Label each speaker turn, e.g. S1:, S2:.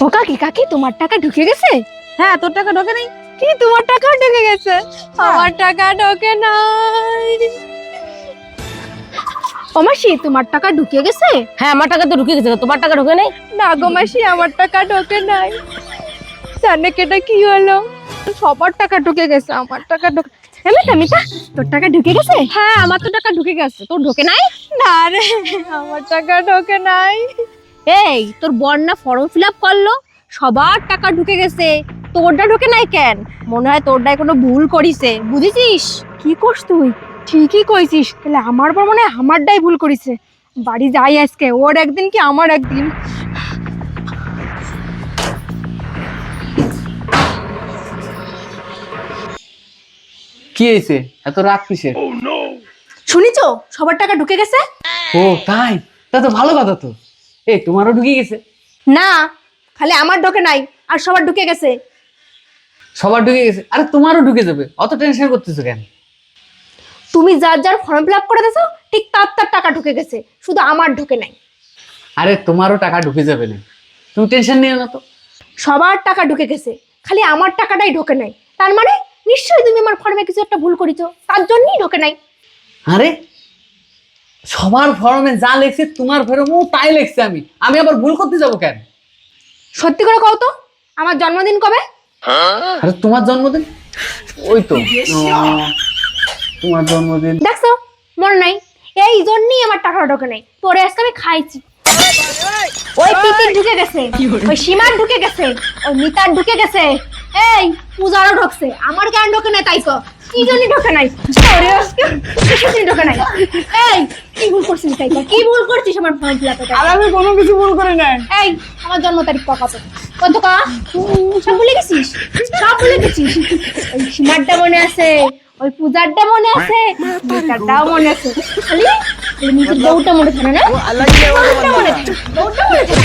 S1: ও কাকি কাকি তোমার টাকা ঢুকে গেছে?
S2: হ্যাঁ, তোর টাকা ঢোকে নাই?
S1: কি তোমার টাকাও ঢুকে গেছে? আমার টাকা ঢোকে নাই। ও মাসি তোমার টাকা ঢুকে গেছে?
S2: হ্যাঁ, আমার টাকা তো ঢুকে গেছে, তোমার টাকা ঢোকে নাই?
S1: না গো মাসি আমার টাকা ঢোকে নাই। জানে কেটা কি হলো? সবার টাকা ঢুকে গেছে, আমার টাকা ঢোকে। মিতা তোর টাকা ঢুকে গেছে?
S2: হ্যাঁ, আমার তো টাকা ঢুকে গেছে, তোর ঢোকে নাই?
S1: না রে, আমার টাকা ঢোকে নাই।
S2: এই তোর বন্যা ফর্ম ফিল আপ করলো, সবার টাকা ঢুকে গেছে, তোরটা ঢোকে নাই কেন? মনে হয় তোরটাই কোনো ভুল করিছে, বুঝেছিস?
S1: কি করছ তুই? ঠিকই কইছিস, তাহলে আমার পর মনে হয় আমারটাই ভুল করিছে। বাড়ি যাই আজকে, ওর একদিন কি আমার একদিন।
S3: কি হয়েছে এত রাগ কিসের?
S1: শুনিছো সবার টাকা ঢুকে গেছে?
S3: ও তাই? তা তো ভালো কথা তো। তোমারও ঢুকে গেছে?
S1: না, খালি আমার ঢোকে নাই, আর সবার ঢুকে গেছে।
S3: সবার ঢুকে গেছে? আরে তোমারও ঢুকে যাবে, অত টেনশন করতেছো কেন?
S1: তুমি যার যার ফর্ম ফিল আপ করে দিয়েছো, ঠিক তার তার টাকা ঢুকে গেছে, শুধু আমার ঢোকে নাই।
S3: আরে তোমারও টাকা ঢুকে যাবে না, তুমি টেনশন নিও না তো।
S1: সবার টাকা ঢুকে গেছে, খালি আমার টাকাটাই ঢোকে নাই। তার মানে নিশ্চয়ই তুমি আমার ফর্মে কিছু একটা ভুল করেছো, তার জন্যই ঢোকে নাই।
S3: আরে সবার ফর্মে যা লেখছে তোমার ফর্মেও তাই লেখছে, আমি আবার ভুল করতে যাব কেন?
S1: সত্যি করে কও তো, আমার জন্মদিন কবে?
S3: আরে তোমার জন্মদিন ওই তো। তোমার জন্মদিন
S1: দেখছো, মনে নাই? এই জন্যই আমার টাকা ঢোকে নাই। তোরে আজকে আমি খাইছি। ওই তিতির ঢুকে গেছে, ওই সীমার ঢুকে গেছে, ওই মিতার ঢুকে গেছে, এই পূজারও ঢুকছে, আমার কেন ঢোকে নাই তাই তো? কি জন্য ঢোকে নাই? তোরে আজকে কিছুই ঢোকে নাই। এই কি ভুল করছিস তাই তো? কি ভুল করছিস আমার ফর্ম ফিল আপে?
S3: আর আমি কোনো কিছু ভুল করি নাই।
S1: এই আমার জন্ম তারিখ কত? কত কা? সব ভুলে গেছিস? সব ভুলে গেছিস? ওই সীমারটা মনে আছে, ওই পূজারটা মনে আছে, মিতারটাও মনে আছে। খালি নিজের বউটা মনে থাকে না? বউটা মনে থাকে, বউটা মনে থাকে।